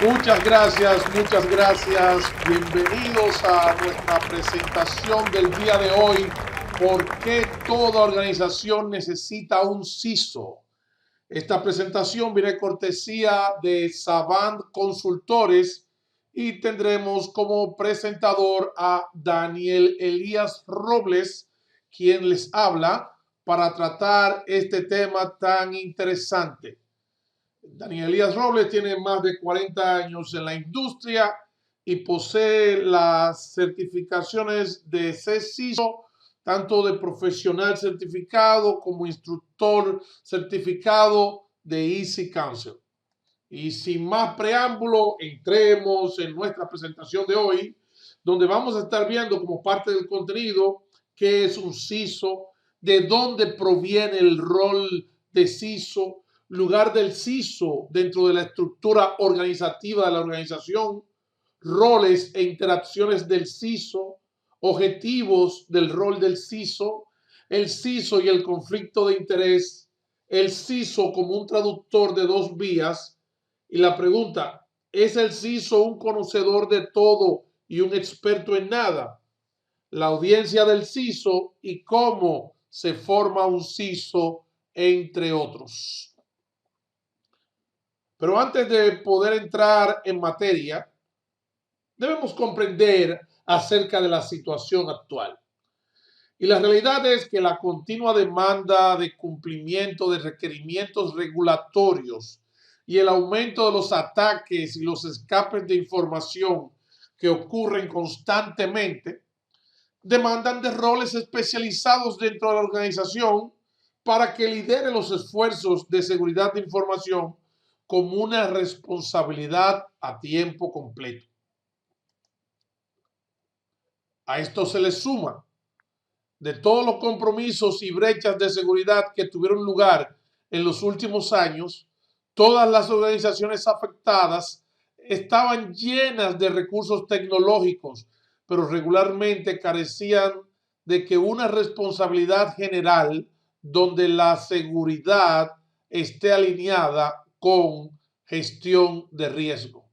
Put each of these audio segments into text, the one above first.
Muchas gracias, muchas gracias. Bienvenidos a nuestra presentación del día de hoy. ¿Por qué toda organización necesita un CISO? Esta presentación viene cortesía de Savant Consultores y tendremos como presentador a Daniel Elías Robles, quien les habla para tratar este tema tan interesante. Daniel Elías Robles tiene más de 40 años en la industria y posee las certificaciones de CISO, tanto de profesional certificado como instructor certificado de Easy Counsel. Y sin más preámbulo, entremos en nuestra presentación de hoy, donde vamos a estar viendo como parte del contenido qué es un CISO, de dónde proviene el rol de CISO, lugar del CISO dentro de la estructura organizativa de la organización, roles e interacciones del CISO, objetivos del rol del CISO, el CISO y el conflicto de interés, el CISO como un traductor de dos vías. Y la pregunta, ¿es el CISO un conocedor de todo y un experto en nada? La audiencia del CISO y cómo se forma un CISO, entre otros. Pero antes de poder entrar en materia, debemos comprender acerca de la situación actual. Y la realidad es que la continua demanda de cumplimiento de requerimientos regulatorios y el aumento de los ataques y los escapes de información que ocurren constantemente demandan de roles especializados dentro de la organización para que lidere los esfuerzos de seguridad de información como una responsabilidad a tiempo completo. A esto se le suma de todos los compromisos y brechas de seguridad que tuvieron lugar en los últimos años, todas las organizaciones afectadas estaban llenas de recursos tecnológicos, pero regularmente carecían de que una responsabilidad general donde la seguridad esté alineada con gestión de riesgo.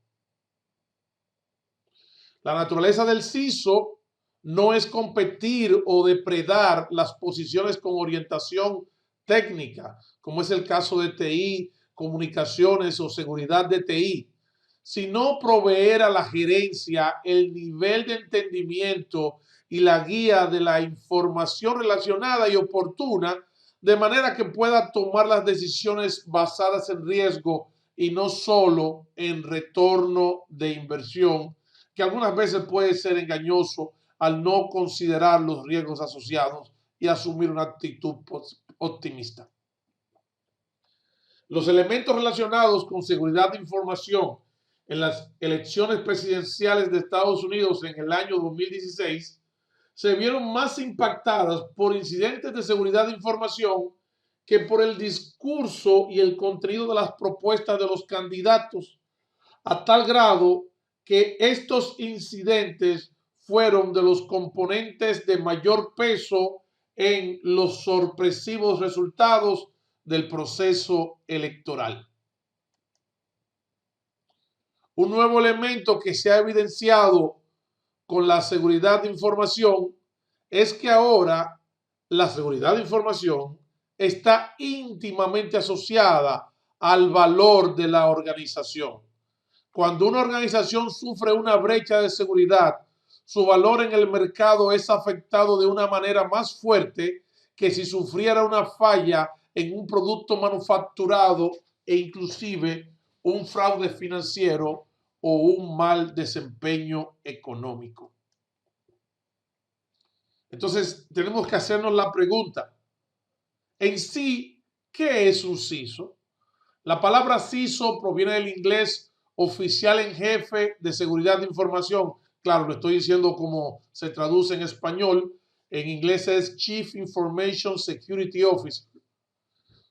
La naturaleza del CISO no es competir o depredar las posiciones con orientación técnica, como es el caso de TI, comunicaciones o seguridad de TI, sino proveer a la gerencia el nivel de entendimiento y la guía de la información relacionada y oportuna, de manera que pueda tomar las decisiones basadas en riesgo y no solo en retorno de inversión, que algunas veces puede ser engañoso al no considerar los riesgos asociados y asumir una actitud optimista. Los elementos relacionados con seguridad de información en las elecciones presidenciales de Estados Unidos en el año 2016 se vieron más impactadas por incidentes de seguridad de información que por el discurso y el contenido de las propuestas de los candidatos, a tal grado que estos incidentes fueron de los componentes de mayor peso en los sorpresivos resultados del proceso electoral. Un nuevo elemento que se ha evidenciado con la seguridad de información es que ahora la seguridad de información está íntimamente asociada al valor de la organización. Cuando una organización sufre una brecha de seguridad, su valor en el mercado es afectado de una manera más fuerte que si sufriera una falla en un producto manufacturado e inclusive un fraude financiero o un mal desempeño económico. Entonces, tenemos que hacernos la pregunta, en sí, ¿qué es un CISO? La palabra CISO proviene del inglés oficial en jefe de seguridad de información. Claro, lo estoy diciendo como se traduce en español. En inglés es Chief Information Security Officer.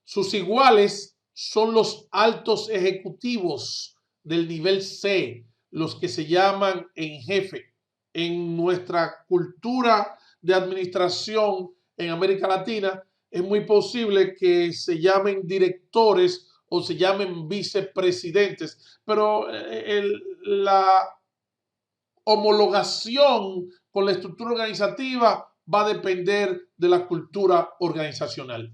Sus iguales son los altos ejecutivos del nivel C, los que se llaman en jefe. En nuestra cultura de administración en América Latina, es muy posible que se llamen directores o se llamen vicepresidentes, pero la homologación con la estructura organizativa va a depender de la cultura organizacional.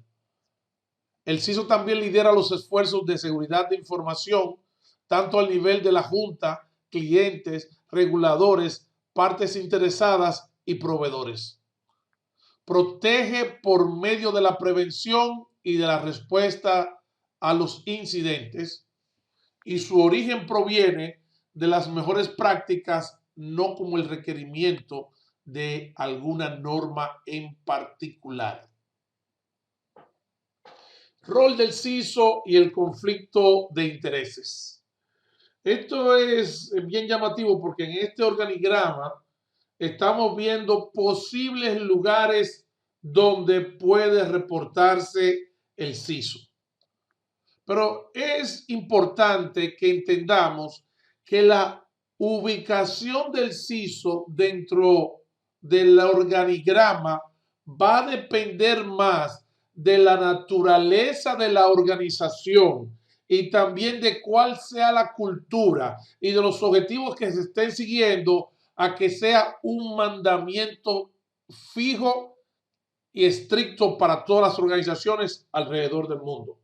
El CISO también lidera los esfuerzos de seguridad de información, tanto al nivel de la junta, clientes, reguladores, partes interesadas y proveedores. Protege por medio de la prevención y de la respuesta a los incidentes, y su origen proviene de las mejores prácticas, no como el requerimiento de alguna norma en particular. Rol del CISO y el conflicto de intereses. Esto es bien llamativo porque en este organigrama estamos viendo posibles lugares donde puede reportarse el CISO. Pero es importante que entendamos que la ubicación del CISO dentro del organigrama va a depender más de la naturaleza de la organización y también de cuál sea la cultura y de los objetivos que se estén siguiendo, a que sea un mandamiento fijo y estricto para todas las organizaciones alrededor del mundo.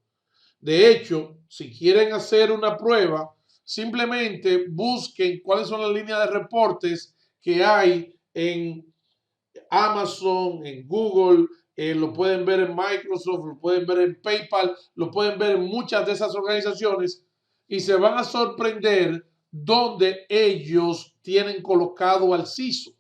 De hecho, si quieren hacer una prueba, simplemente busquen cuáles son las líneas de reportes que hay en Amazon, en Google, lo pueden ver en Microsoft, lo pueden ver en PayPal, lo pueden ver en muchas de esas organizaciones y se van a sorprender donde ellos tienen colocado al CISO.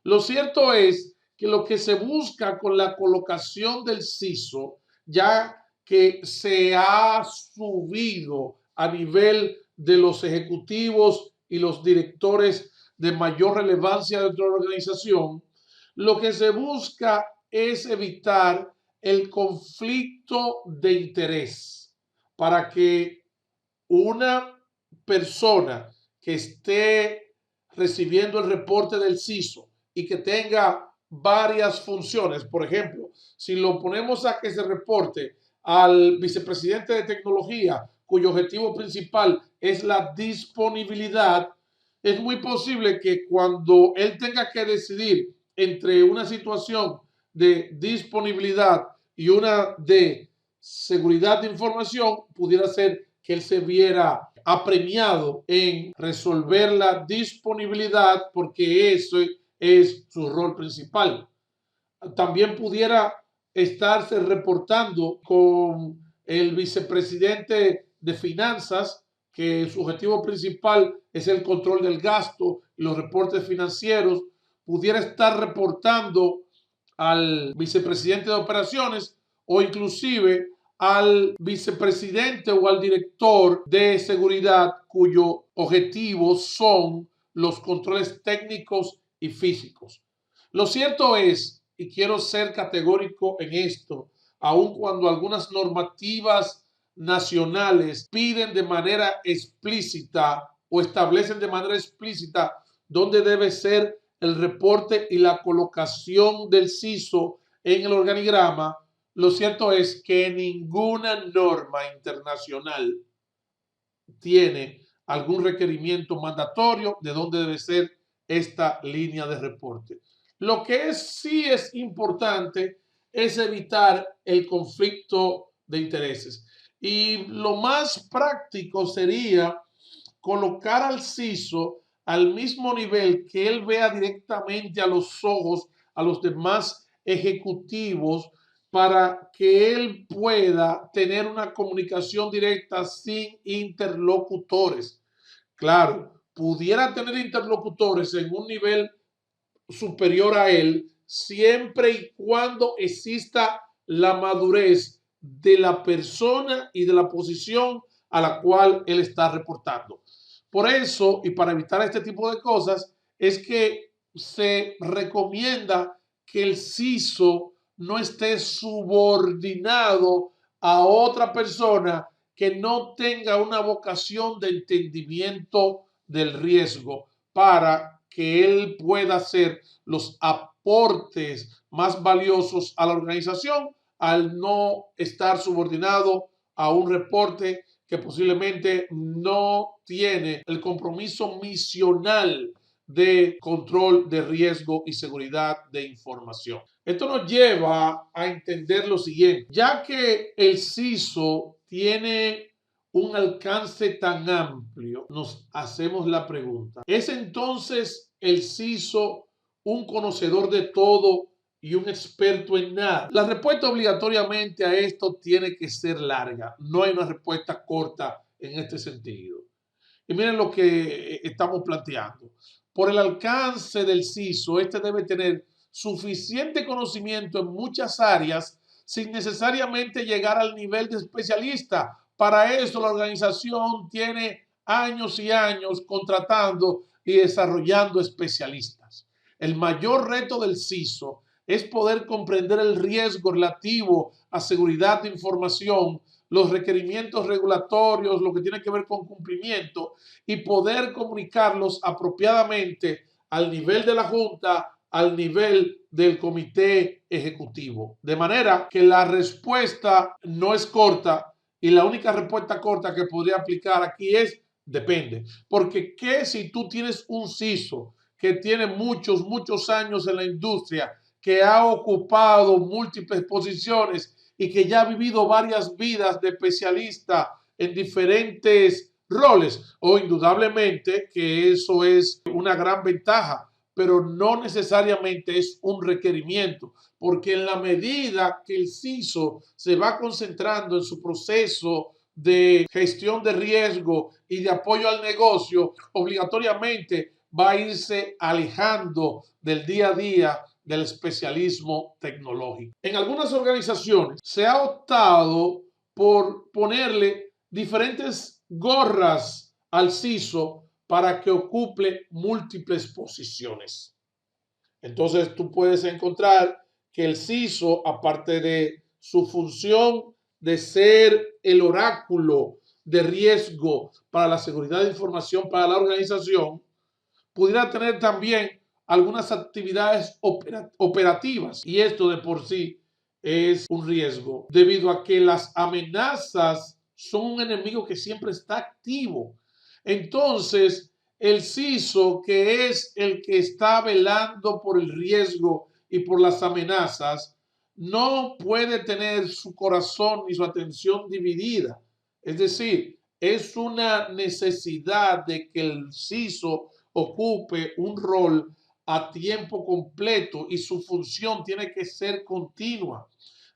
Lo cierto es que lo que se busca con la colocación del CISO, ya que se ha subido a nivel de los ejecutivos y los directores de mayor relevancia dentro de la organización, lo que se busca es evitar el conflicto de interés para que una persona que esté recibiendo el reporte del CISO y que tenga varias funciones, por ejemplo, si lo ponemos a que se reporte al vicepresidente de tecnología, cuyo objetivo principal es la disponibilidad, es muy posible que cuando él tenga que decidir entre una situación de disponibilidad y una de seguridad de información, pudiera ser que él se viera apremiado en resolver la disponibilidad porque eso es su rol principal. También pudiera estarse reportando con el vicepresidente de finanzas, que su objetivo principal es el control del gasto y los reportes financieros. Pudiera estar reportando al vicepresidente de operaciones o inclusive al vicepresidente o al director de seguridad, cuyo objetivo son los controles técnicos y físicos. Lo cierto es, y quiero ser categórico en esto, aun cuando algunas normativas nacionales piden de manera explícita o establecen de manera explícita dónde debe ser el reporte y la colocación del CISO en el organigrama, lo cierto es que ninguna norma internacional tiene algún requerimiento mandatorio de dónde debe ser esta línea de reporte. Lo que sí es importante es evitar el conflicto de intereses. Y lo más práctico sería colocar al CISO al mismo nivel que él vea directamente a los ojos a los demás ejecutivos para que él pueda tener una comunicación directa sin interlocutores. Claro, pudiera tener interlocutores en un nivel superior a él siempre y cuando exista la madurez de la persona y de la posición a la cual él está reportando. Por eso, y para evitar este tipo de cosas, es que se recomienda que el CISO no esté subordinado a otra persona que no tenga una vocación de entendimiento del riesgo para que él pueda hacer los aportes más valiosos a la organización al no estar subordinado a un reporte que posiblemente no tiene el compromiso misional de control de riesgo y seguridad de información. Esto nos lleva a entender lo siguiente, ya que el CISO tiene un alcance tan amplio, nos hacemos la pregunta, ¿es entonces el CISO un conocedor de todo y un experto en nada? La respuesta obligatoriamente a esto tiene que ser larga. No hay una respuesta corta en este sentido. Y miren lo que estamos planteando. Por el alcance del CISO, este debe tener suficiente conocimiento en muchas áreas sin necesariamente llegar al nivel de especialista. Para eso la organización tiene años y años contratando y desarrollando especialistas. El mayor reto del CISO es poder comprender el riesgo relativo a seguridad de información, los requerimientos regulatorios, lo que tiene que ver con cumplimiento y poder comunicarlos apropiadamente al nivel de la Junta, al nivel del comité ejecutivo. De manera que la respuesta no es corta y la única respuesta corta que podría aplicar aquí es depende. Porque ¿qué si tú tienes un CISO que tiene muchos años en la industria, que ha ocupado múltiples posiciones y que ya ha vivido varias vidas de especialista en diferentes roles? O indudablemente que eso es una gran ventaja, pero no necesariamente es un requerimiento, porque en la medida que el CISO se va concentrando en su proceso de gestión de riesgo y de apoyo al negocio, obligatoriamente va a irse alejando del día a día del especialismo tecnológico. En algunas organizaciones se ha optado por ponerle diferentes gorras al CISO para que ocupe múltiples posiciones. Entonces tú puedes encontrar que el CISO, aparte de su función de ser el oráculo de riesgo para la seguridad de información para la organización, pudiera tener también algunas actividades operativas, y esto de por sí es un riesgo debido a que las amenazas son un enemigo que siempre está activo. Entonces, el CISO, que es el que está velando por el riesgo y por las amenazas, no puede tener su corazón ni su atención dividida. Es decir, es una necesidad de que el CISO ocupe un rol a tiempo completo y su función tiene que ser continua.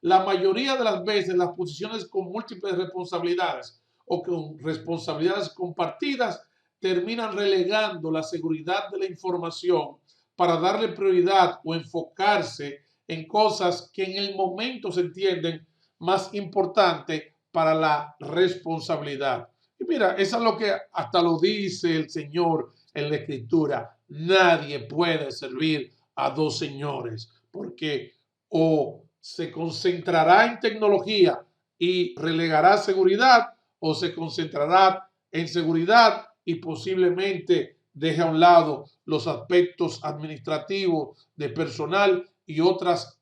La mayoría de las veces las posiciones con múltiples responsabilidades o con responsabilidades compartidas terminan relegando la seguridad de la información para darle prioridad o enfocarse en cosas que en el momento se entienden más importantes para la responsabilidad. Y mira, eso es lo que hasta lo dice el Señor en la Escritura. Nadie puede servir a dos señores, porque o se concentrará en tecnología y relegará seguridad, o se concentrará en seguridad y posiblemente deje a un lado los aspectos administrativos de personal y otras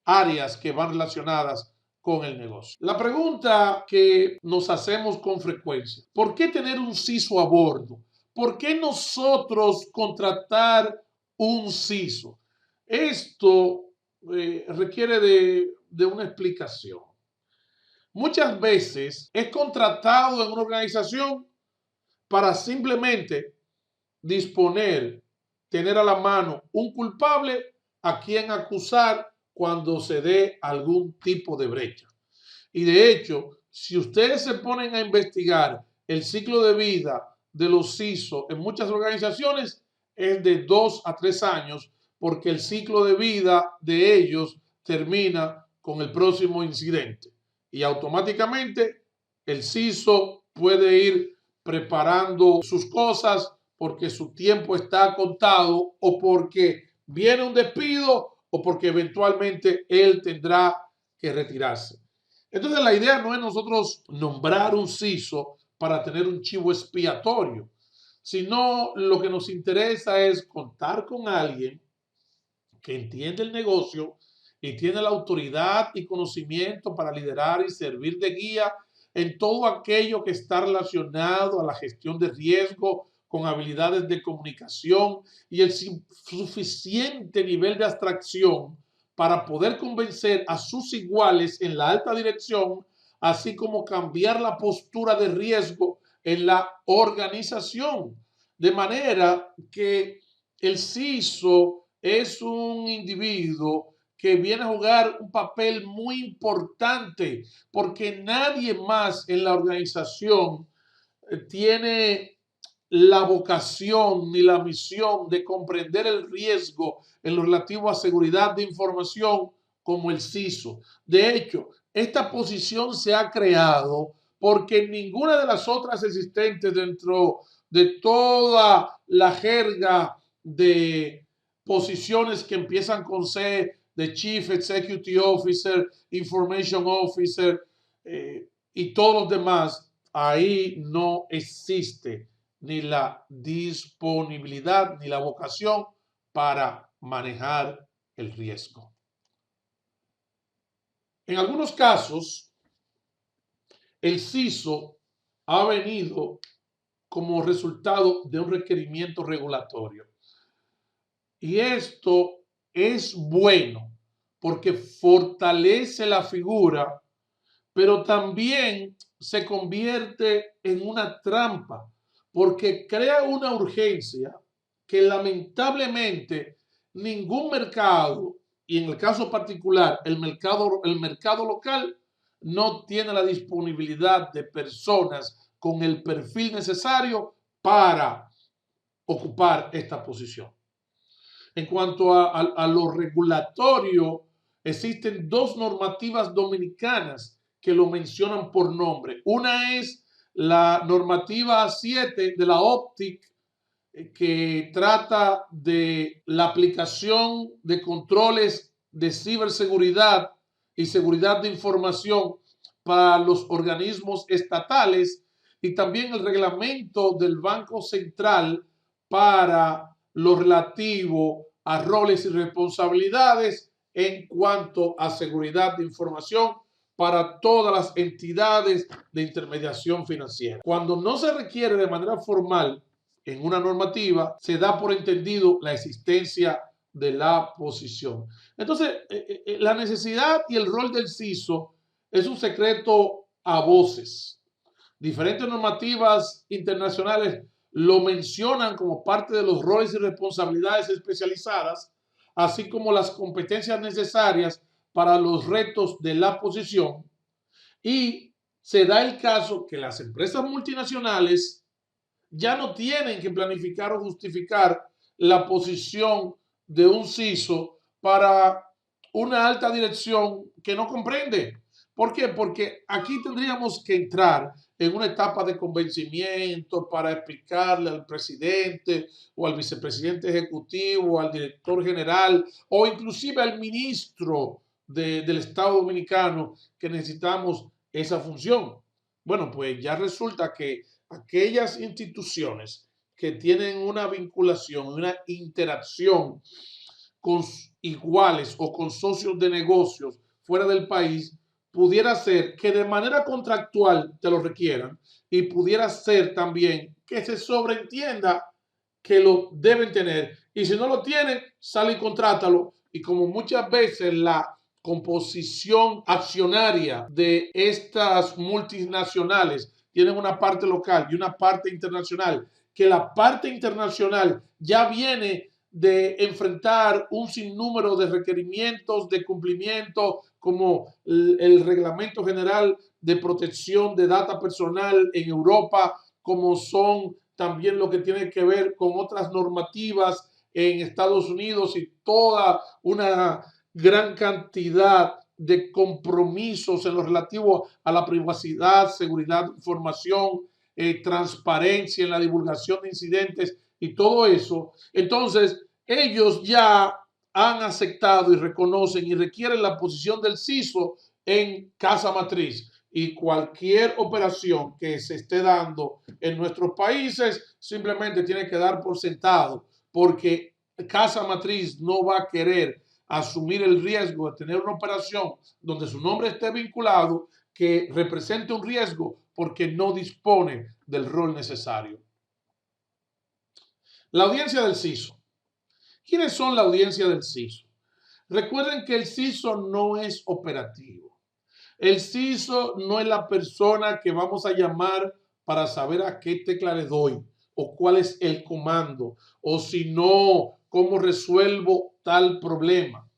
áreas que van relacionadas con el negocio. La pregunta que nos hacemos con frecuencia: ¿por qué tener un CISO a bordo? ¿Por qué nosotros contratar un CISO? Esto requiere de una explicación. Muchas veces es contratado en una organización para simplemente disponer, tener a la mano un culpable a quien acusar cuando se dé algún tipo de brecha. Y de hecho, si ustedes se ponen a investigar el ciclo de vida de los CISO en muchas organizaciones, es de 2 a 3 años, porque el ciclo de vida de ellos termina con el próximo incidente. Y automáticamente el CISO puede ir preparando sus cosas porque su tiempo está contado, o porque viene un despido, o porque eventualmente él tendrá que retirarse. Entonces la idea no es nosotros nombrar un CISO para tener un chivo expiatorio, sino lo que nos interesa es contar con alguien que entiende el negocio y tiene la autoridad y conocimiento para liderar y servir de guía en todo aquello que está relacionado a la gestión de riesgo, con habilidades de comunicación y el suficiente nivel de abstracción para poder convencer a sus iguales en la alta dirección, así como cambiar la postura de riesgo en la organización. De manera que el CISO es un individuo que viene a jugar un papel muy importante porque nadie más en la organización tiene la vocación ni la misión de comprender el riesgo en lo relativo a seguridad de información como el CISO. De hecho, esta posición se ha creado porque ninguna de las otras existentes dentro de toda la jerga de posiciones que empiezan con C, de Chief Executive Officer, Information Officer y todos los demás, ahí no existe ni la disponibilidad ni la vocación para manejar el riesgo. En algunos casos, el CISO ha venido como resultado de un requerimiento regulatorio. Y esto es bueno porque fortalece la figura, pero también se convierte en una trampa porque crea una urgencia que lamentablemente ningún mercado, y en el caso particular el mercado local, no tiene la disponibilidad de personas con el perfil necesario para ocupar esta posición. En cuanto a lo regulatorio, existen dos normativas dominicanas que lo mencionan por nombre. Una es la normativa 7 de la OPTIC, que trata de la aplicación de controles de ciberseguridad y seguridad de información para los organismos estatales, y también el reglamento del Banco Central para lo relativo a roles y responsabilidades en cuanto a seguridad de información para todas las entidades de intermediación financiera. Cuando no se requiere de manera formal en una normativa, se da por entendido la existencia de la posición. Entonces, la necesidad y el rol del CISO es un secreto a voces. Diferentes normativas internacionales lo mencionan como parte de los roles y responsabilidades especializadas, así como las competencias necesarias para los retos de la posición. Y se da el caso que las empresas multinacionales ya no tienen que planificar o justificar la posición de un CISO para una alta dirección que no comprende. ¿Por qué? Porque aquí tendríamos que entrar en una etapa de convencimiento para explicarle al presidente o al vicepresidente ejecutivo, o al director general o inclusive al ministro del Estado Dominicano que necesitamos esa función. Bueno, pues ya resulta que aquellas instituciones que tienen una vinculación, una interacción con iguales o con socios de negocios fuera del país, pudiera ser que de manera contractual te lo requieran y pudiera ser también que se sobreentienda que lo deben tener. Y si no lo tienen, sale y contrátalo. Y como muchas veces la composición accionaria de estas multinacionales tienen una parte local y una parte internacional, que la parte internacional ya viene de enfrentar un sinnúmero de requerimientos de cumplimiento, como el Reglamento General de Protección de Data Personal en Europa, como son también lo que tiene que ver con otras normativas en Estados Unidos y toda una gran cantidad de compromisos en lo relativo a la privacidad, seguridad de información, transparencia en la divulgación de incidentes y todo eso. Entonces, ellos ya han aceptado y reconocen y requieren la posición del CISO en casa matriz. Y cualquier operación que se esté dando en nuestros países simplemente tiene que dar por sentado, porque casa matriz no va a querer asumir el riesgo de tener una operación donde su nombre esté vinculado, que represente un riesgo porque no dispone del rol necesario. La audiencia del CISO. ¿Quiénes son la audiencia del CISO? Recuerden que el CISO no es operativo. El CISO no es la persona que vamos a llamar para saber a qué tecla le doy o cuál es el comando o si no, cómo resuelvo tal problema.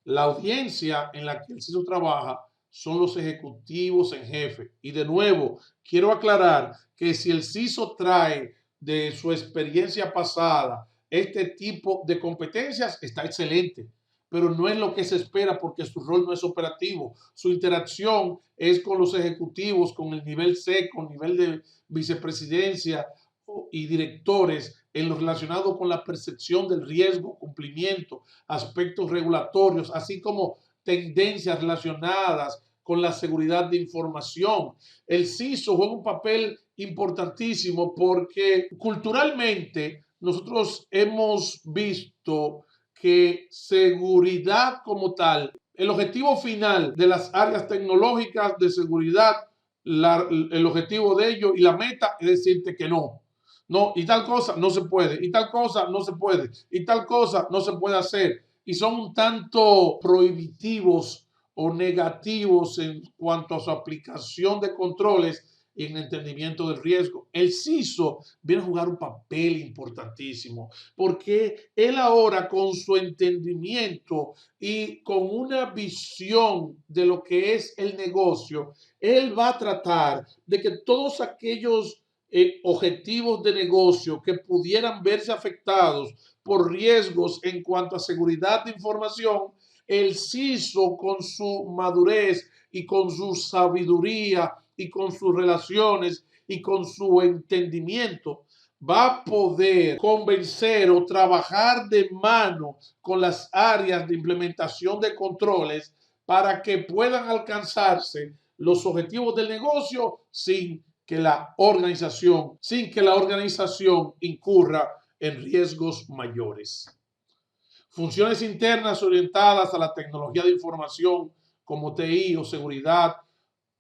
La audiencia en la que el CISO trabaja son los ejecutivos en jefe. Y de nuevo, quiero aclarar que si el CISO trae de su experiencia pasada este tipo de competencias, está excelente, pero no es lo que se espera porque su rol no es operativo. Su interacción es con los ejecutivos, con el nivel C, con el nivel de vicepresidencia y directores en lo relacionado con la percepción del riesgo, cumplimiento, aspectos regulatorios, así como tendencias relacionadas con la seguridad de información. El CISO juega un papel importantísimo porque culturalmente nosotros hemos visto que seguridad como tal, el objetivo final de las áreas tecnológicas de seguridad, el objetivo de ello y la meta es decirte que no. No, y tal cosa no se puede, y tal cosa no se puede, y tal cosa no se puede hacer. Y son un tanto prohibitivos o negativos en cuanto a su aplicación de controles y en entendimiento del riesgo. El CISO viene a jugar un papel importantísimo porque él ahora con su entendimiento y con una visión de lo que es el negocio, él va a tratar de que todos aquellos objetivos de negocio que pudieran verse afectados por riesgos en cuanto a seguridad de información, el CISO con su madurez y con su sabiduría y con sus relaciones y con su entendimiento va a poder convencer o trabajar de mano con las áreas de implementación de controles para que puedan alcanzarse los objetivos del negocio sin que la organización incurra en riesgos mayores. Funciones internas orientadas a la tecnología de información como TI o seguridad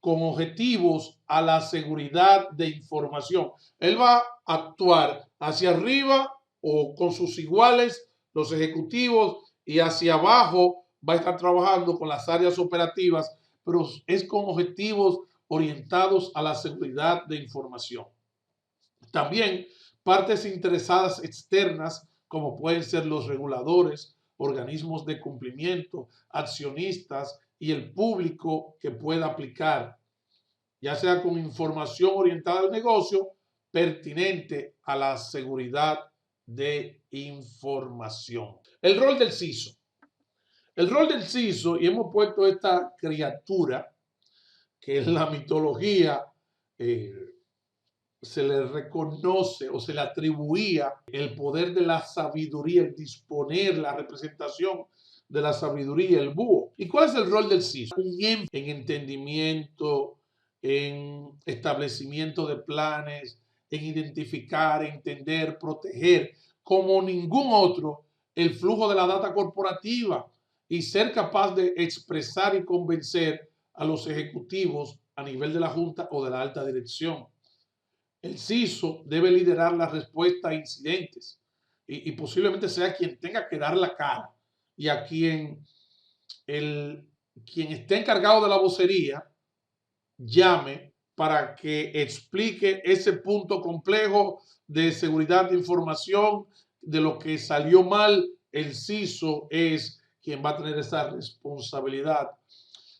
con objetivos a la seguridad de información. Él va a actuar hacia arriba o con sus iguales, los ejecutivos, y hacia abajo va a estar trabajando con las áreas operativas, pero es con objetivos orientados a la seguridad de información. También partes interesadas externas, como pueden ser los reguladores, organismos de cumplimiento, accionistas y el público que pueda aplicar, ya sea con información orientada al negocio, pertinente a la seguridad de información. El rol del CISO. El rol del CISO, y hemos puesto esta criatura que en la mitología se le reconoce o se le atribuía el poder de la sabiduría, el disponer, la representación de la sabiduría, el búho. ¿Y cuál es el rol del CISO? Un énfasis en entendimiento, en establecimiento de planes, en identificar, entender, proteger, como ningún otro, el flujo de la data corporativa y ser capaz de expresar y convencer a los ejecutivos a nivel de la junta o de la alta dirección. El CISO debe liderar la respuesta a incidentes y posiblemente sea quien tenga que dar la cara y a quien esté encargado de la vocería llame para que explique ese punto complejo de seguridad de información, de lo que salió mal. El CISO es quien va a tener esa responsabilidad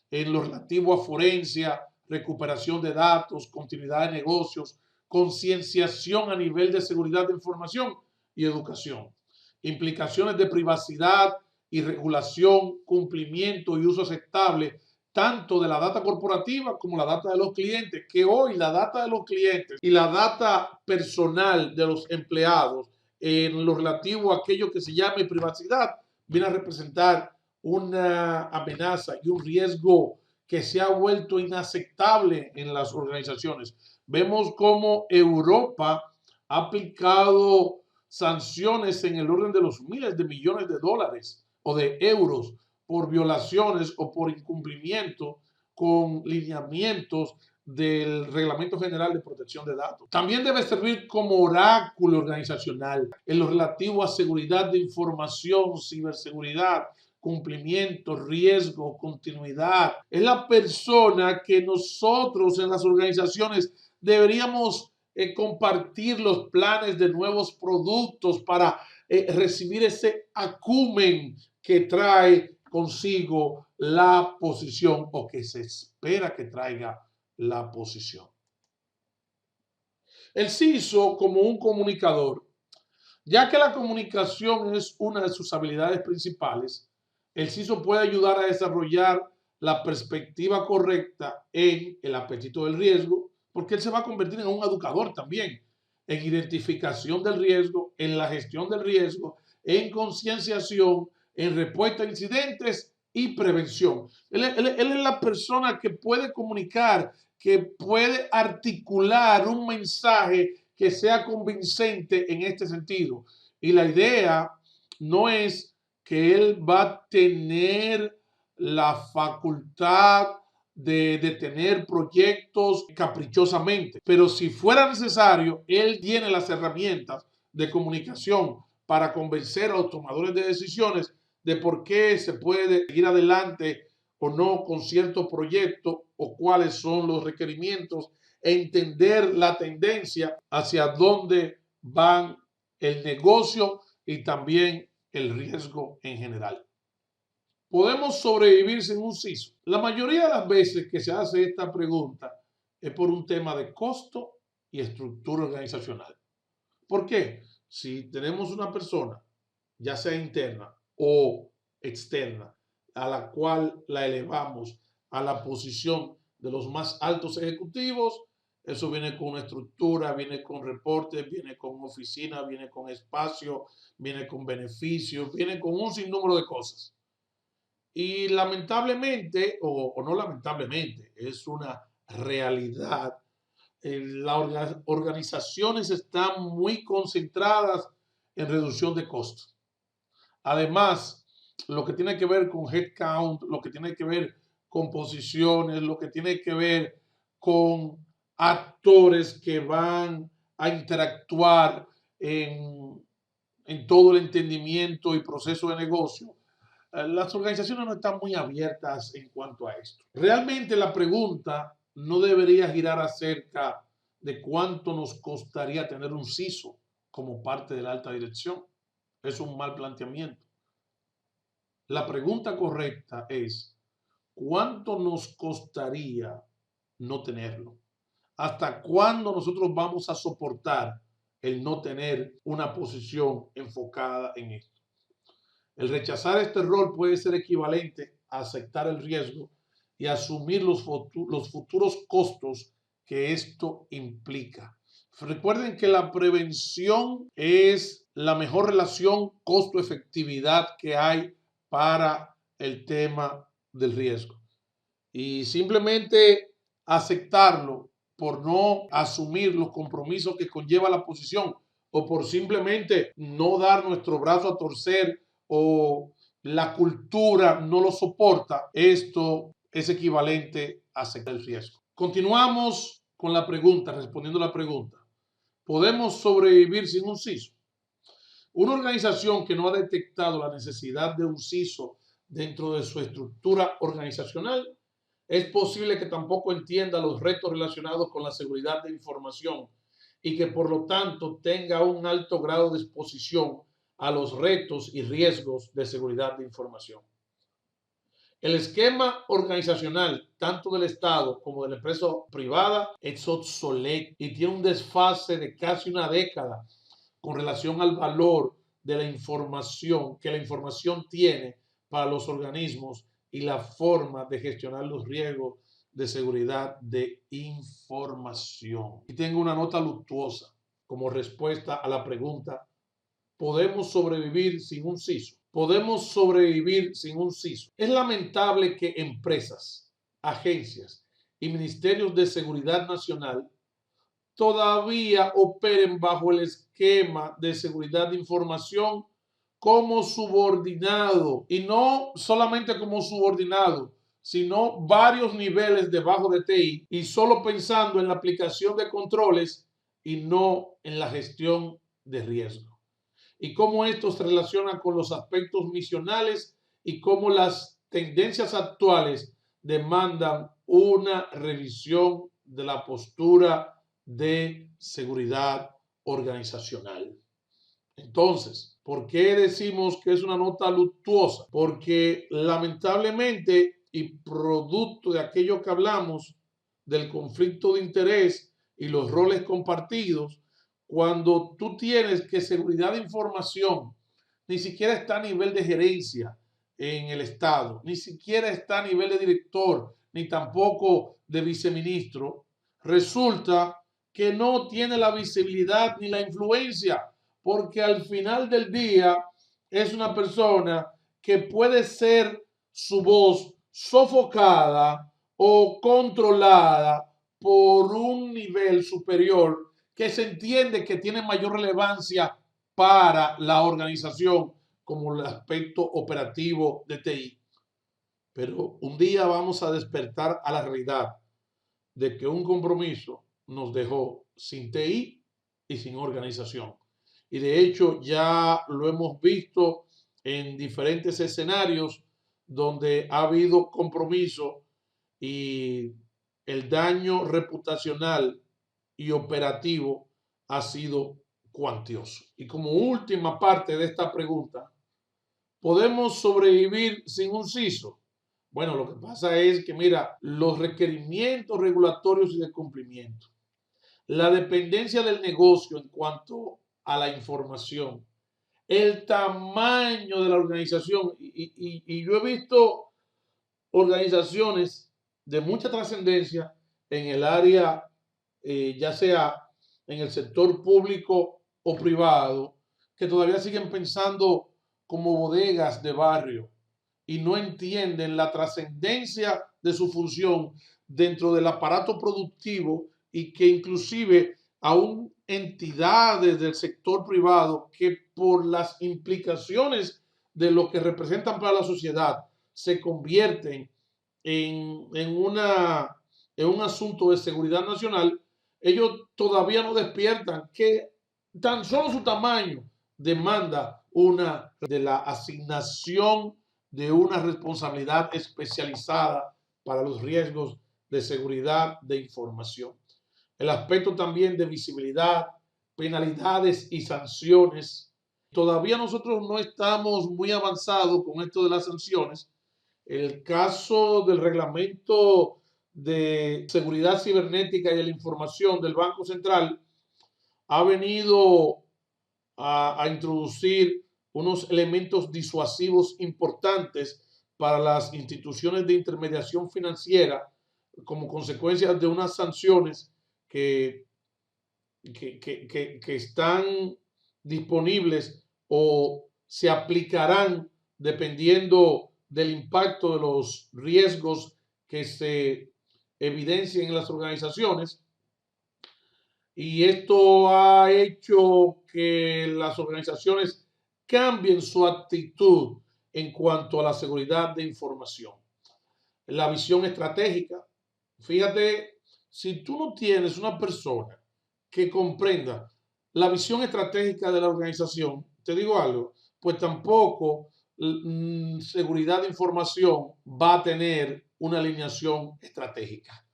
en lo relativo a forencia, recuperación de datos, continuidad de negocios, concienciación a nivel de seguridad de información y educación, implicaciones de privacidad y regulación, cumplimiento y uso aceptable tanto de la data corporativa como la data de los clientes, que hoy la data de los clientes y la data personal de los empleados en lo relativo a aquello que se llame privacidad viene a representar una amenaza y un riesgo que se ha vuelto inaceptable en las organizaciones. Vemos cómo Europa ha aplicado sanciones en el orden de los miles de millones de dólares o de euros por violaciones o por incumplimiento con lineamientos del Reglamento General de Protección de Datos. También debe servir como oráculo organizacional en lo relativo a seguridad de información, ciberseguridad, cumplimiento, riesgo, continuidad. Es la persona que nosotros en las organizaciones deberíamos compartir los planes de nuevos productos para recibir ese acumen que trae consigo la posición o que se espera que traiga la posición. El CISO como un comunicador, ya que la comunicación es una de sus habilidades principales, el CISO puede ayudar a desarrollar la perspectiva correcta en el apetito del riesgo, porque él se va a convertir en un educador también, en identificación del riesgo, en la gestión del riesgo, en concienciación, en respuesta a incidentes y prevención. Él es la persona que puede comunicar, que puede articular un mensaje que sea convincente en este sentido. Y la idea no es que él va a tener la facultad de detener proyectos caprichosamente, pero si fuera necesario, él tiene las herramientas de comunicación para convencer a los tomadores de decisiones de por qué se puede ir adelante o no con cierto proyecto o cuáles son los requerimientos, entender la tendencia hacia dónde van el negocio y también el riesgo en general. ¿Podemos sobrevivir sin un CISO? La mayoría de las veces que se hace esta pregunta es por un tema de costo y estructura organizacional. ¿Por qué? Si tenemos una persona, ya sea interna o externa, a la cual la elevamos a la posición de los más altos ejecutivos, eso viene con una estructura, viene con reportes, viene con oficina, viene con espacio, viene con beneficios, viene con un sinnúmero de cosas. Y lamentablemente, o no lamentablemente, es una realidad. Las organizaciones están muy concentradas en reducción de costos. Además, lo que tiene que ver con headcount, lo que tiene que ver con posiciones, lo que tiene que ver con actores que van a interactuar en todo el entendimiento y proceso de negocio, las organizaciones no están muy abiertas en cuanto a esto. Realmente la pregunta no debería girar acerca de cuánto nos costaría tener un CISO como parte de la alta dirección. Es un mal planteamiento. La pregunta correcta es, ¿cuánto nos costaría no tenerlo? ¿Hasta cuándo nosotros vamos a soportar el no tener una posición enfocada en esto? El rechazar este rol puede ser equivalente a aceptar el riesgo y asumir los futuros costos que esto implica. Recuerden que la prevención es la mejor relación costo-efectividad que hay para el tema del riesgo. Y simplemente aceptarlo por no asumir los compromisos que conlleva la posición o por simplemente no dar nuestro brazo a torcer o la cultura no lo soporta, esto es equivalente a aceptar el riesgo. Continuamos con la pregunta, respondiendo a la pregunta. ¿Podemos sobrevivir sin un CISO? Una organización que no ha detectado la necesidad de un CISO dentro de su estructura organizacional, es posible que tampoco entienda los retos relacionados con la seguridad de información y que por lo tanto tenga un alto grado de exposición a los retos y riesgos de seguridad de información. El esquema organizacional, tanto del Estado como de la empresa privada, es obsoleto y tiene un desfase de casi una década con relación al valor de la información que la información tiene para los organismos y la forma de gestionar los riesgos de seguridad de información. Y tengo una nota luctuosa como respuesta a la pregunta: ¿podemos sobrevivir sin un CISO? Podemos sobrevivir sin un CISO. Es lamentable que empresas, agencias y ministerios de seguridad nacional todavía operen bajo el esquema de seguridad de información como subordinado, y no solamente como subordinado, sino varios niveles debajo de TI y solo pensando en la aplicación de controles y no en la gestión de riesgo. Y cómo esto se relaciona con los aspectos misionales y cómo las tendencias actuales demandan una revisión de la postura de seguridad organizacional. Entonces, ¿por qué decimos que es una nota luctuosa? Porque lamentablemente y producto de aquello que hablamos del conflicto de interés y los roles compartidos, cuando tú tienes que seguridad de información ni siquiera está a nivel de gerencia en el Estado, ni siquiera está a nivel de director, ni tampoco de viceministro, resulta que no tiene la visibilidad ni la influencia, porque al final del día es una persona que puede ser su voz sofocada o controlada por un nivel superior que se entiende que tiene mayor relevancia para la organización como el aspecto operativo de TI. Pero un día vamos a despertar a la realidad de que un compromiso nos dejó sin TI y sin organización. Y de hecho ya lo hemos visto en diferentes escenarios donde ha habido compromiso y el daño reputacional y operativo ha sido cuantioso. Y como última parte de esta pregunta, ¿podemos sobrevivir sin un CISO? Bueno, lo que pasa es que, mira, los requerimientos regulatorios y de cumplimiento, la dependencia del negocio en cuanto a la información, el tamaño de la organización, y yo he visto organizaciones de mucha trascendencia en el área, ya sea en el sector público o privado, que todavía siguen pensando como bodegas de barrio y no entienden la trascendencia de su función dentro del aparato productivo y que inclusive aún entidades del sector privado que por las implicaciones de lo que representan para la sociedad se convierten en un asunto de seguridad nacional, ellos todavía no despiertan que tan solo su tamaño demanda una de la asignación de una responsabilidad especializada para los riesgos de seguridad de información. El aspecto también de visibilidad, penalidades y sanciones. Todavía nosotros no estamos muy avanzados con esto de las sanciones. El caso del reglamento de seguridad cibernética y de la información del Banco Central ha venido a introducir unos elementos disuasivos importantes para las instituciones de intermediación financiera como consecuencia de unas sanciones que están disponibles o se aplicarán dependiendo del impacto de los riesgos que se evidencien en las organizaciones. Y esto ha hecho que las organizaciones cambien su actitud en cuanto a la seguridad de información. La visión estratégica. Fíjate, si tú no tienes una persona que comprenda la visión estratégica de la organización, te digo algo, pues tampoco seguridad de información va a tener una alineación estratégica.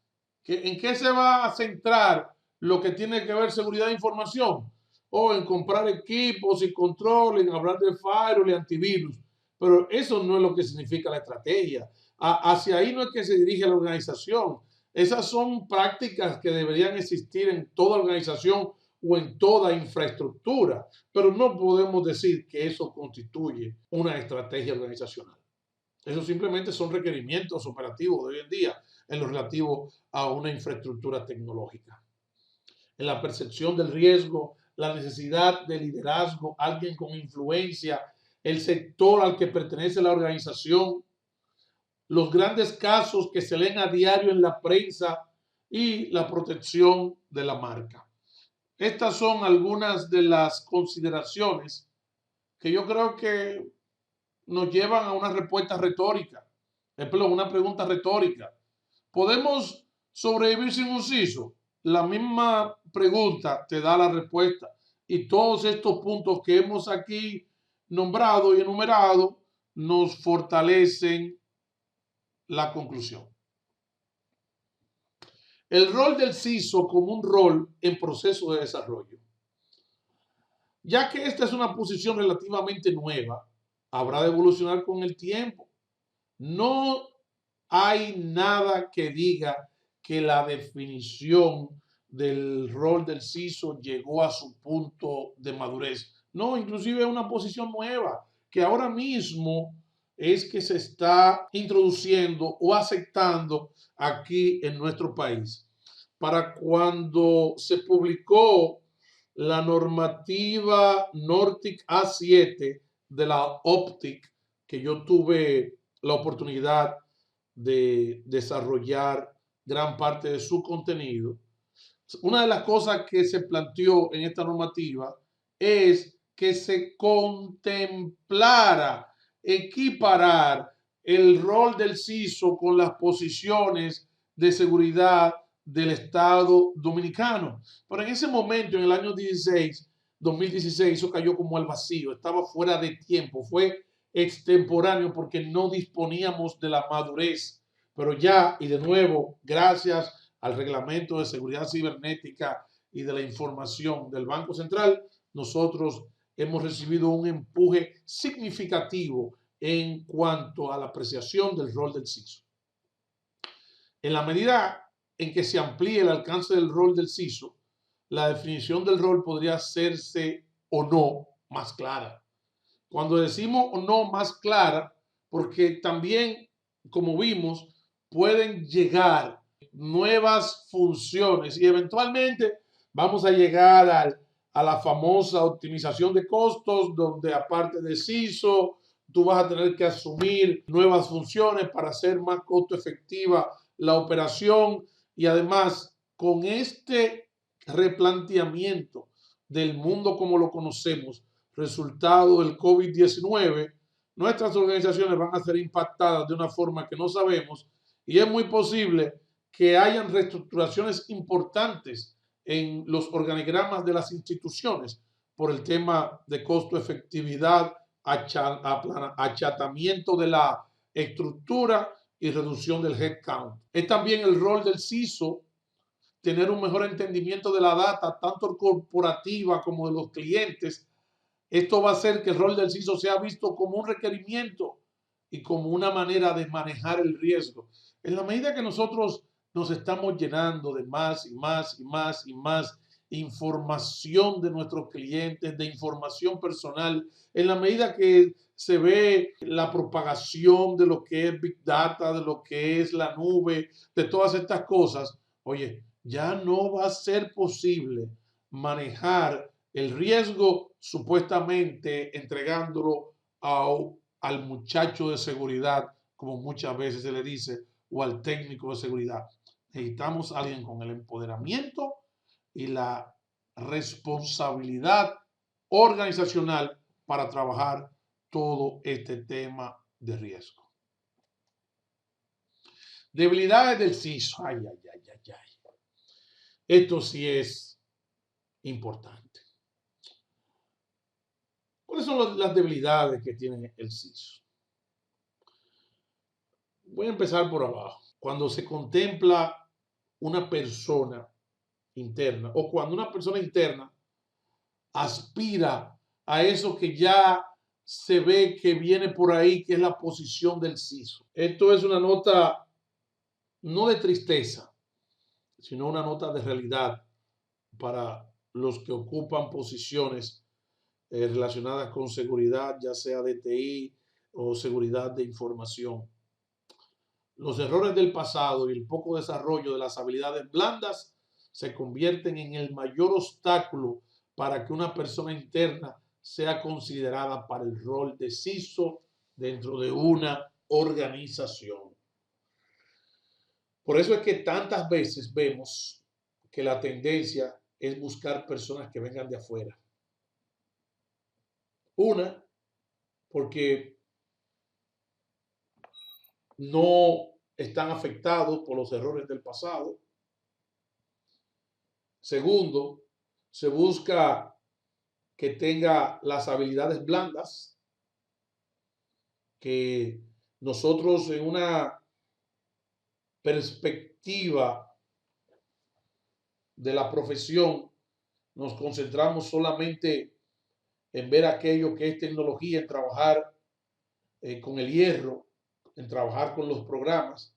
¿En qué se va a centrar lo que tiene que ver seguridad de información? O en comprar equipos y control, en hablar de firewall y antivirus. Pero eso no es lo que significa la estrategia. Hacia ahí no es que se dirige la organización. Esas son prácticas que deberían existir en toda organización o en toda infraestructura, pero no podemos decir que eso constituye una estrategia organizacional. Eso simplemente son requerimientos operativos de hoy en día en lo relativo a una infraestructura tecnológica. En la percepción del riesgo, la necesidad de liderazgo, alguien con influencia, el sector al que pertenece la organización, los grandes casos que se leen a diario en la prensa y la protección de la marca. Estas son algunas de las consideraciones que yo creo que nos llevan a una respuesta retórica. Ejemplo, una pregunta retórica. ¿Podemos sobrevivir sin un CISO? La misma pregunta te da la respuesta. Y todos estos puntos que hemos aquí nombrado y enumerado nos fortalecen la conclusión. El rol del CISO como un rol en proceso de desarrollo. Ya que esta es una posición relativamente nueva, habrá de evolucionar con el tiempo. No hay nada que diga que la definición del rol del CISO llegó a su punto de madurez. No, inclusive es una posición nueva que ahora mismo es que se está introduciendo o aceptando aquí en nuestro país. Para cuando se publicó la normativa Nortic A7 de la OPTIC, que yo tuve la oportunidad de desarrollar gran parte de su contenido. Una de las cosas que se planteó en esta normativa es que se contemplara equiparar el rol del CISO con las posiciones de seguridad del Estado dominicano. Pero en ese momento, en el año 2016, eso cayó como al vacío, estaba fuera de tiempo, fue extemporáneo porque no disponíamos de la madurez. Pero ya, y de nuevo, gracias al reglamento de seguridad cibernética y de la información del Banco Central, nosotros hemos recibido un empuje significativo en cuanto a la apreciación del rol del CISO. En la medida en que se amplíe el alcance del rol del CISO, la definición del rol podría hacerse o no más clara. Cuando decimos o no más clara, porque también, como vimos, pueden llegar nuevas funciones y eventualmente vamos a llegar a la famosa optimización de costos, donde aparte de CISO, tú vas a tener que asumir nuevas funciones para hacer más costo efectiva la operación y además con este replanteamiento del mundo como lo conocemos, resultado del COVID-19, nuestras organizaciones van a ser impactadas de una forma que no sabemos y es muy posible que hayan reestructuraciones importantes en los organigramas de las instituciones por el tema de costo efectividad, achatamiento de la estructura y reducción del headcount. Es también el rol del CISO tener un mejor entendimiento de la data, tanto corporativa como de los clientes. Esto va a hacer que el rol del CISO sea visto como un requerimiento y como una manera de manejar el riesgo. En la medida que nosotros nos estamos llenando de más y más y más y más información de nuestros clientes, de información personal, en la medida que se ve la propagación de lo que es Big Data, de lo que es la nube, de todas estas cosas, oye, ya no va a ser posible manejar el riesgo supuestamente entregándolo al muchacho de seguridad, como muchas veces se le dice, o al técnico de seguridad. Necesitamos a alguien con el empoderamiento y la responsabilidad organizacional para trabajar todo este tema de riesgo. Debilidades del CISO. Ay, ay, ay, ay, ay. Esto sí es importante. ¿Cuáles son las debilidades que tiene el CISO? Voy a empezar por abajo. Cuando se contempla una persona interna o cuando una persona interna aspira a eso que ya se ve que viene por ahí, que es la posición del CISO. Esto es una nota no de tristeza, sino una nota de realidad para los que ocupan posiciones relacionadas con seguridad, ya sea de TI o seguridad de información. Los errores del pasado y el poco desarrollo de las habilidades blandas se convierten en el mayor obstáculo para que una persona interna sea considerada para el rol de CISO dentro de una organización. Por eso es que tantas veces vemos que la tendencia es buscar personas que vengan de afuera. Una, porque no están afectados por los errores del pasado. Segundo, se busca que tenga las habilidades blandas, que nosotros en una perspectiva de la profesión nos concentramos solamente en ver aquello que es tecnología, en trabajar con el hierro, en trabajar con los programas,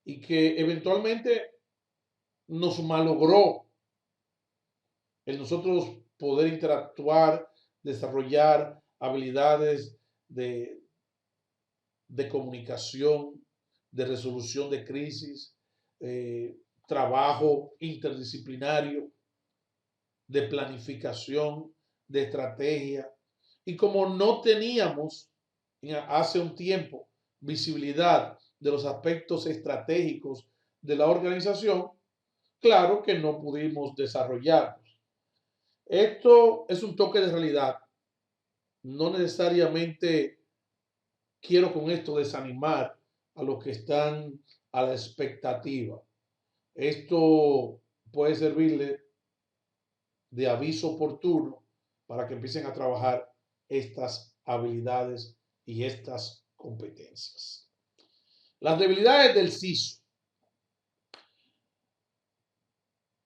y que eventualmente nos malogró el nosotros poder interactuar, desarrollar habilidades de, de comunicación, de resolución de crisis, trabajo interdisciplinario, de planificación, de estrategia. Y como no teníamos hace un tiempo visibilidad de los aspectos estratégicos de la organización, claro que no pudimos desarrollarnos. Esto es un toque de realidad. No necesariamente quiero con esto desanimar a los que están a la expectativa. Esto puede servirle de aviso oportuno para que empiecen a trabajar estas habilidades y estas competencias. Las debilidades del CISO.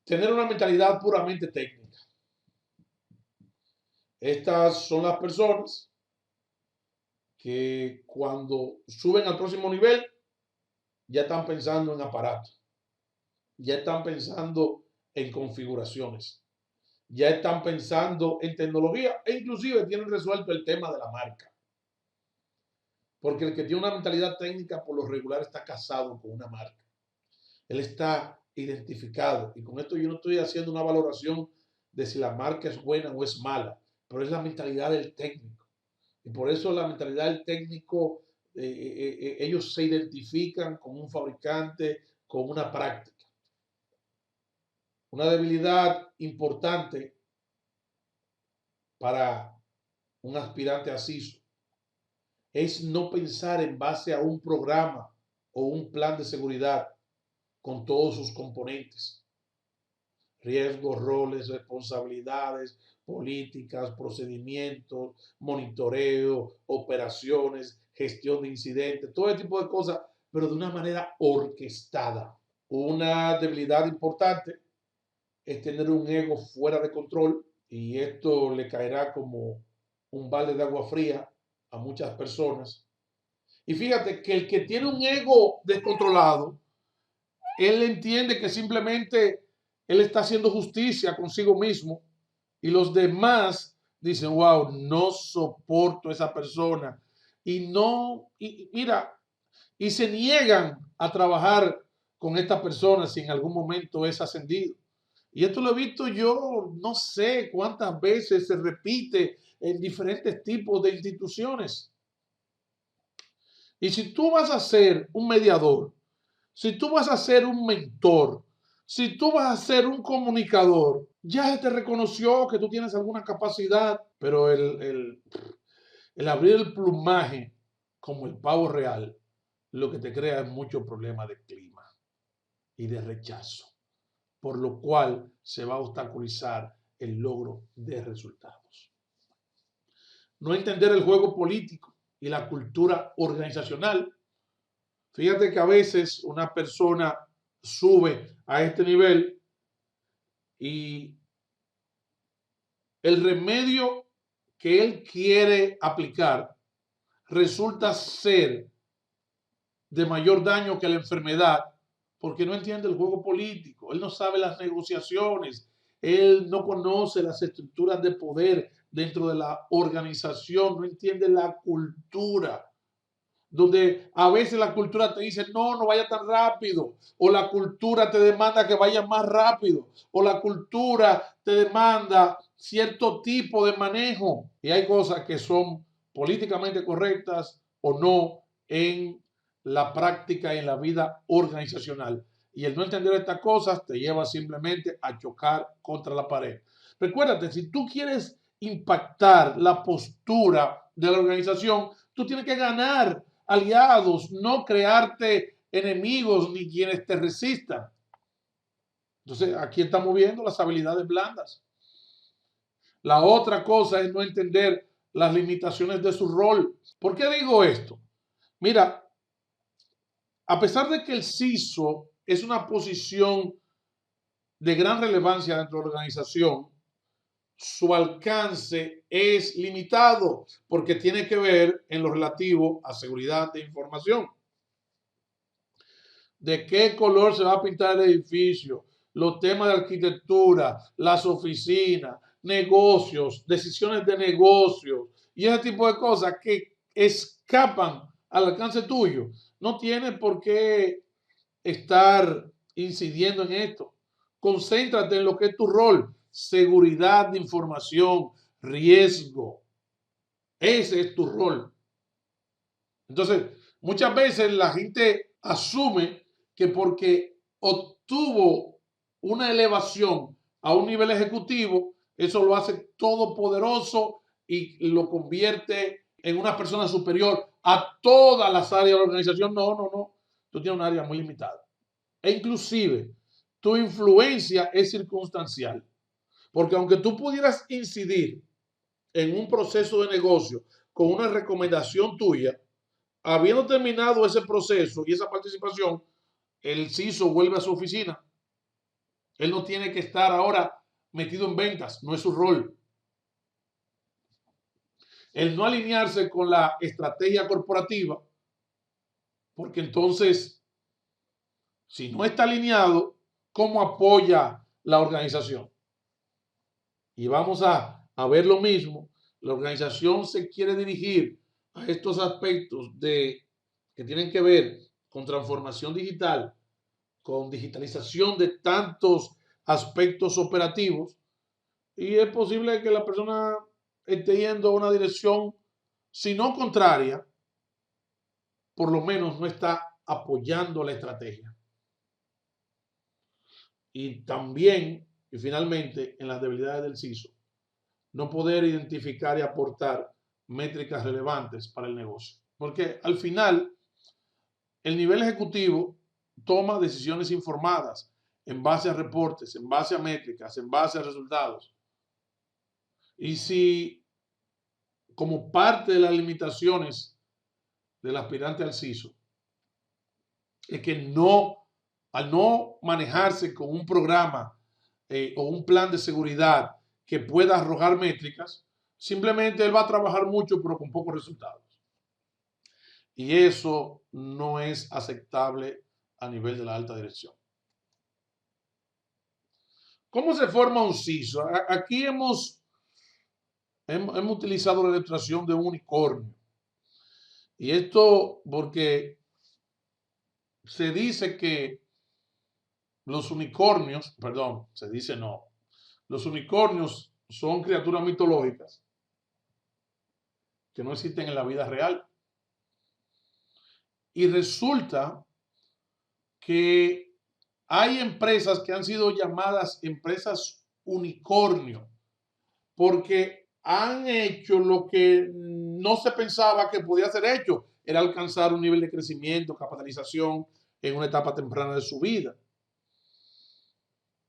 Tener una mentalidad puramente técnica. Estas son las personas que cuando suben al próximo nivel ya están pensando en aparatos, ya están pensando en configuraciones, ya están pensando en tecnología e inclusive tienen resuelto el tema de la marca. Porque el que tiene una mentalidad técnica por lo regular está casado con una marca. Él está identificado. Y con esto yo no estoy haciendo una valoración de si la marca es buena o es mala, pero es la mentalidad del técnico. Y por eso la mentalidad del técnico, ellos se identifican con un fabricante, con una práctica. Una debilidad importante para un aspirante a CISO es no pensar en base a un programa o un plan de seguridad con todos sus componentes. Riesgos, roles, responsabilidades, políticas, procedimientos, monitoreo, operaciones, gestión de incidentes, todo ese tipo de cosas, pero de una manera orquestada. Una debilidad importante es tener un ego fuera de control y esto le caerá como un balde de agua fría a muchas personas. Y fíjate que el que tiene un ego descontrolado, él entiende que simplemente él está haciendo justicia consigo mismo y los demás dicen, wow, no soporto a esa persona. Y no, y mira, y se niegan a trabajar con esta persona si en algún momento es ascendido. Y esto lo he visto yo, no sé cuántas veces se repite en diferentes tipos de instituciones. Y si tú vas a ser un mediador, si tú vas a ser un mentor, si tú vas a ser un comunicador, ya te reconoció que tú tienes alguna capacidad, pero el abrir el plumaje como el pavo real, lo que te crea es mucho problema de clima y de rechazo, por lo cual se va a obstaculizar el logro de resultados. No entender el juego político y la cultura organizacional. Fíjate que a veces una persona sube a este nivel y el remedio que él quiere aplicar resulta ser de mayor daño que la enfermedad porque no entiende el juego político, él no sabe las negociaciones, él no conoce las estructuras de poder dentro de la organización, no entiende la cultura, donde a veces la cultura te dice, no, no vaya tan rápido, o la cultura te demanda que vaya más rápido, o la cultura te demanda cierto tipo de manejo. Y hay cosas que son políticamente correctas o no en la práctica y en la vida organizacional. Y el no entender estas cosas te lleva simplemente a chocar contra la pared. Recuérdate, si tú quieres impactar la postura de la organización, tú tienes que ganar aliados, no crearte enemigos ni quienes te resistan. Entonces, aquí estamos viendo las habilidades blandas. La otra cosa es no entender las limitaciones de su rol. ¿Por qué digo esto? Mira, a pesar de que el CISO es una posición de gran relevancia dentro de la organización, su alcance es limitado porque tiene que ver en lo relativo a seguridad de información. ¿De qué color se va a pintar el edificio? Los temas de arquitectura, las oficinas, negocios, decisiones de negocios y ese tipo de cosas que escapan al alcance tuyo. No tienes por qué estar incidiendo en esto. Concéntrate en lo que es tu rol: seguridad de información, riesgo. Ese es tu rol. Entonces, muchas veces la gente asume que porque obtuvo una elevación a un nivel ejecutivo, eso lo hace todopoderoso y lo convierte en una persona superior a todas las áreas de la organización. No, no, no. Tú tienes un área muy limitada. E inclusive, tu influencia es circunstancial. Porque aunque tú pudieras incidir en un proceso de negocio con una recomendación tuya, habiendo terminado ese proceso y esa participación, el CISO vuelve a su oficina. Él no tiene que estar ahora metido en ventas, no es su rol. El no alinearse con la estrategia corporativa, porque entonces, si no está alineado, ¿cómo apoya la organización? Y vamos a ver lo mismo. La organización se quiere dirigir a estos aspectos que tienen que ver con transformación digital, con digitalización de tantos aspectos operativos, y es posible que la persona esté yendo a una dirección, si no contraria, por lo menos no está apoyando la estrategia. Y también, y finalmente, en las debilidades del CISO, no poder identificar y aportar métricas relevantes para el negocio. Porque al final, el nivel ejecutivo toma decisiones informadas en base a reportes, en base a métricas, en base a resultados. Y si, como parte de las limitaciones del aspirante al CISO, es que al no manejarse con un programa o un plan de seguridad que pueda arrojar métricas, simplemente él va a trabajar mucho pero con pocos resultados. Y eso no es aceptable a nivel de la alta dirección. ¿Cómo se forma un CISO? Aquí hemos utilizado la ilustración de un unicornio. Y esto porque se dice que los unicornios, perdón, se dice no, los unicornios son criaturas mitológicas que no existen en la vida real. Y resulta que hay empresas que han sido llamadas empresas unicornio porque han hecho lo que no se pensaba que podía ser hecho, era alcanzar un nivel de crecimiento, capitalización en una etapa temprana de su vida.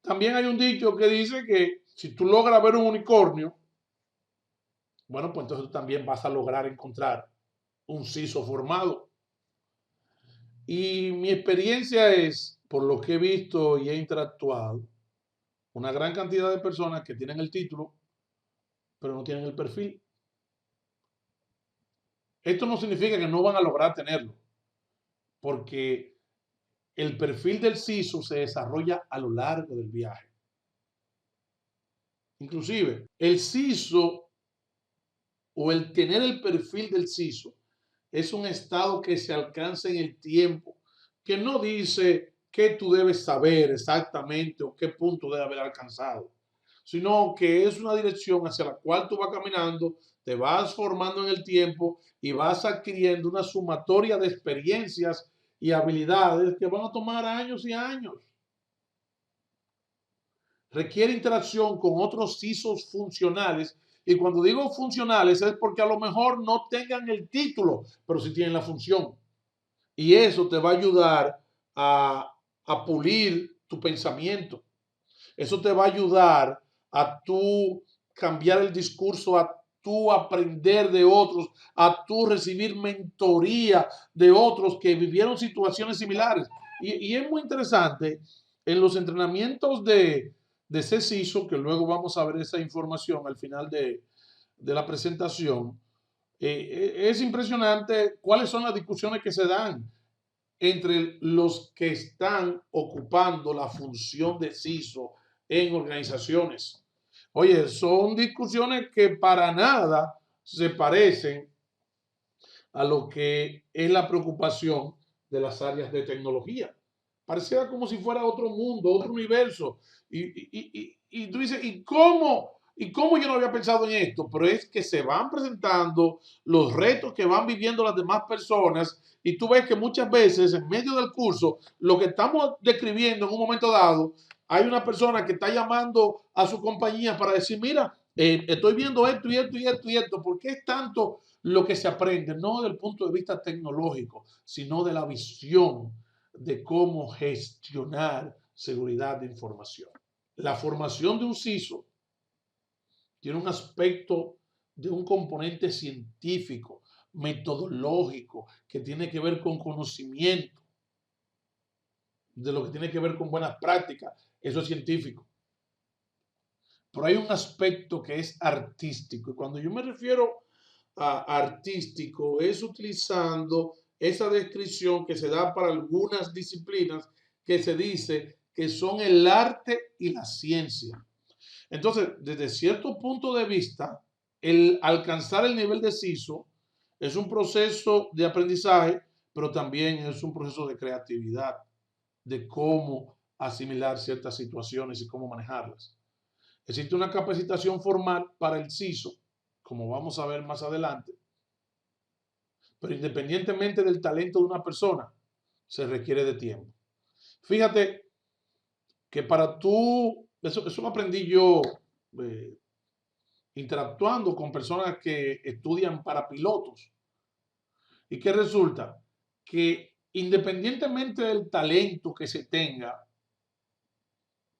También hay un dicho que dice que si tú logras ver un unicornio, bueno, pues entonces tú también vas a lograr encontrar un CISO formado. Y mi experiencia es, por lo que he visto y he interactuado, una gran cantidad de personas que tienen el título, pero no tienen el perfil. Esto no significa que no van a lograr tenerlo, porque el perfil del CISO se desarrolla a lo largo del viaje. Inclusive, el CISO o el tener el perfil del CISO es un estado que se alcanza en el tiempo, que no dice qué tú debes saber exactamente o qué punto debe haber alcanzado, sino que es una dirección hacia la cual tú vas caminando, te vas formando en el tiempo y vas adquiriendo una sumatoria de experiencias y habilidades que van a tomar años y años. Requiere interacción con otros CISOs funcionales Y cuando digo funcionales es porque a lo mejor no tengan el título, pero sí tienen la función. Y eso te va a ayudar a pulir tu pensamiento. Eso te va a ayudar a tú cambiar el discurso, a tú aprender de otros, a tú recibir mentoría de otros que vivieron situaciones similares. Y es muy interesante en los entrenamientos de CECISO, que luego vamos a ver esa información al final de la presentación. Es impresionante cuáles son las discusiones que se dan entre los que están ocupando la función de CISO en organizaciones. Oye, son discusiones que para nada se parecen a lo que es la preocupación de las áreas de tecnología. Pareciera como si fuera otro mundo, otro universo. Y tú dices, ¿y cómo? ¿Y cómo yo no había pensado en esto? Pero es que se van presentando los retos que van viviendo las demás personas y tú ves que muchas veces en medio del curso, lo que estamos describiendo en un momento dado, hay una persona que está llamando a su compañía para decir, mira, estoy viendo esto y esto y esto y esto. ¿Por qué es tanto lo que se aprende? No desde el punto de vista tecnológico, sino de la visión de cómo gestionar seguridad de información. La formación de un CISO tiene un aspecto de un componente científico, metodológico, que tiene que ver con conocimiento, de lo que tiene que ver con buenas prácticas. Eso es científico. Pero hay un aspecto que es artístico. Y cuando yo me refiero a artístico, es utilizando esa descripción que se da para algunas disciplinas que se dice que son el arte y la ciencia. Entonces, desde cierto punto de vista, el alcanzar el nivel de CISO es un proceso de aprendizaje, pero también es un proceso de creatividad, de cómo asimilar ciertas situaciones y cómo manejarlas. Existe una capacitación formal para el CISO, como vamos a ver más adelante, pero independientemente del talento de una persona, se requiere de tiempo. Fíjate que para tú, eso lo aprendí yo eh, interactuando con personas que estudian para pilotos. ¿Y qué resulta? Que independientemente del talento que se tenga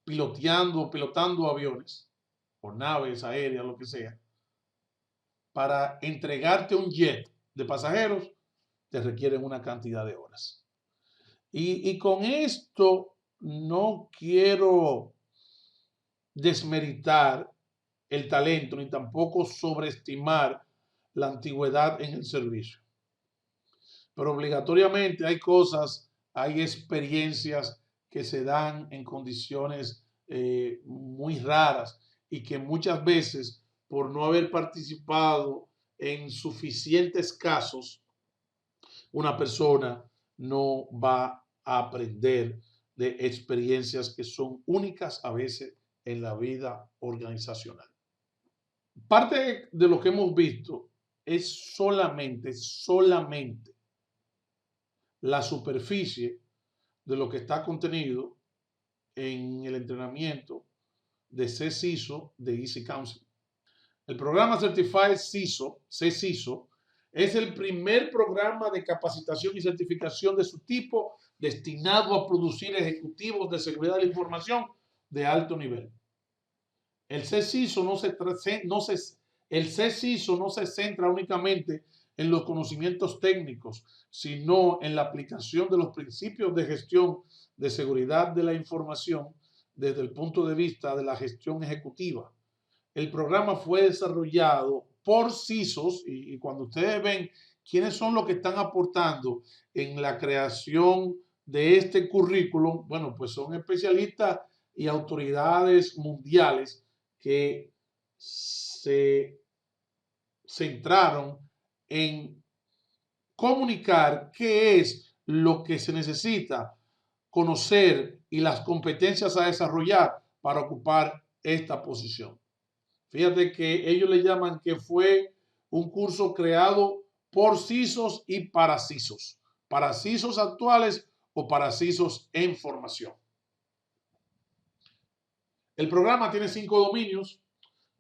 pilotando aviones o naves aéreas, lo que sea, para entregarte un jet de pasajeros, te requieren una cantidad de horas. Y con esto no quiero desmeritar el talento ni tampoco sobreestimar la antigüedad en el servicio. Pero obligatoriamente hay cosas, hay experiencias que se dan en condiciones muy raras y que muchas veces por no haber participado en suficientes casos, una persona no va a aprender de experiencias que son únicas a veces en la vida organizacional. Parte de lo que hemos visto es solamente la superficie de lo que está contenido en el entrenamiento de CCISO de Easy Council. El programa Certified CISO, CCISO, es el primer programa de capacitación y certificación de su tipo destinado a producir ejecutivos de seguridad de la información de alto nivel. El CCISO no se centra únicamente en los conocimientos técnicos, sino en la aplicación de los principios de gestión de seguridad de la información desde el punto de vista de la gestión ejecutiva. El programa fue desarrollado por CISOs y cuando ustedes ven quiénes son los que están aportando en la creación de este currículum, bueno, pues son especialistas y autoridades mundiales que se centraron en comunicar qué es lo que se necesita conocer y las competencias a desarrollar para ocupar esta posición. Fíjate que ellos le llaman que fue un curso creado por CISOs y para CISOs actuales o para CISOs en formación. El programa tiene 5 dominios.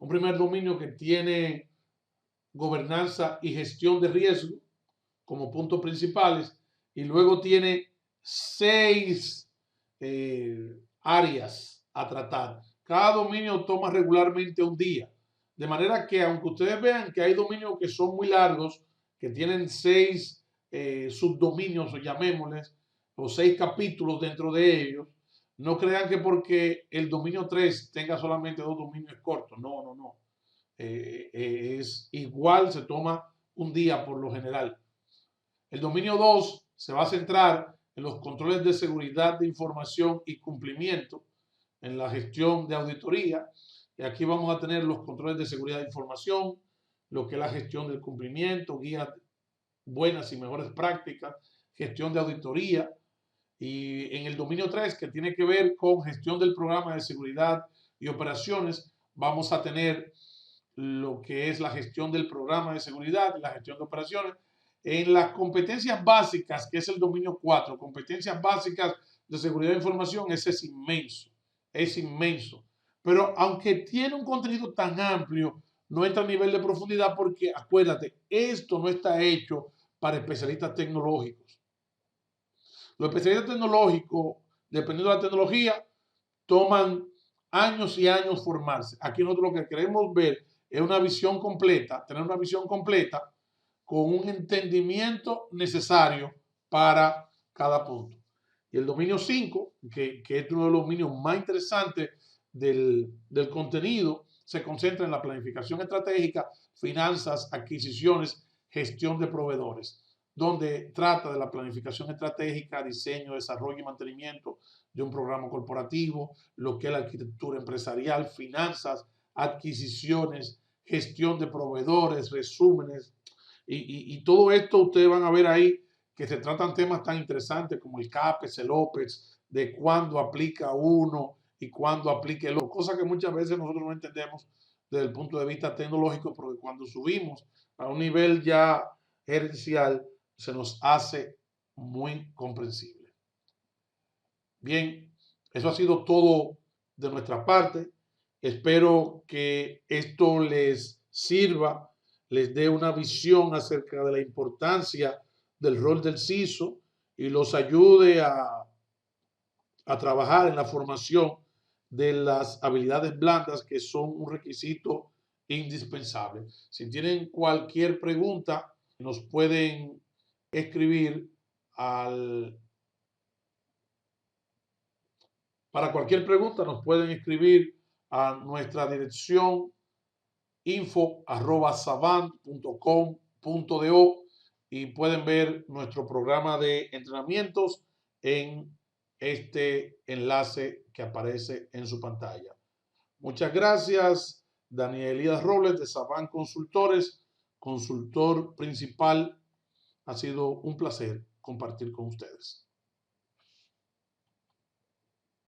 Un primer dominio que tiene gobernanza y gestión de riesgo como puntos principales, y luego tiene 6 áreas a tratar. Cada dominio toma regularmente un día, de manera que aunque ustedes vean que hay dominios que son muy largos, que tienen 6 subdominios, o llamémosles, o 6 capítulos dentro de ellos, no crean que porque el dominio 3 tenga solamente 2 dominios cortos. No, no, no. Es igual, se toma un día por lo general. El dominio 2 se va a centrar en los controles de seguridad de información y cumplimiento, en la gestión de auditoría. Y aquí vamos a tener los controles de seguridad de información, lo que es la gestión del cumplimiento, guías buenas y mejores prácticas, gestión de auditoría. Y en el dominio 3, que tiene que ver con gestión del programa de seguridad y operaciones, vamos a tener lo que es la gestión del programa de seguridad y la gestión de operaciones. En las competencias básicas, que es el dominio 4, competencias básicas de seguridad de información, ese es inmenso, es inmenso. Pero aunque tiene un contenido tan amplio, no entra a nivel de profundidad porque, acuérdate, esto no está hecho para especialistas tecnológicos. Los especialistas tecnológicos, dependiendo de la tecnología, toman años y años formarse. Aquí nosotros lo que queremos ver es una visión completa, tener una visión completa con un entendimiento necesario para cada punto. Y el dominio 5, que es uno de los dominios más interesantes del contenido, se concentra en la planificación estratégica, finanzas, adquisiciones, gestión de proveedores, donde trata de la planificación estratégica, diseño, desarrollo y mantenimiento de un programa corporativo, lo que es la arquitectura empresarial, finanzas, adquisiciones, gestión de proveedores, resúmenes, y todo esto ustedes van a ver ahí que se tratan temas tan interesantes como el CAPEX, el OPEX, de cuándo aplica uno y cuándo aplica el otro, cosa que muchas veces nosotros no entendemos desde el punto de vista tecnológico, porque cuando subimos a un nivel ya gerencial se nos hace muy comprensible. Bien, eso ha sido todo de nuestra parte. Espero que esto les sirva, les dé una visión acerca de la importancia del rol del CISO y los ayude a trabajar en la formación de las habilidades blandas que son un requisito indispensable. Si tienen cualquier pregunta, nos pueden escribir para cualquier pregunta nos pueden escribir a nuestra dirección info@savant.com.do y pueden ver nuestro programa de entrenamientos en este enlace que aparece en su pantalla. Muchas gracias, Daniel Elías Robles de Savant Consultores, consultor principal. Ha sido un placer compartir con ustedes.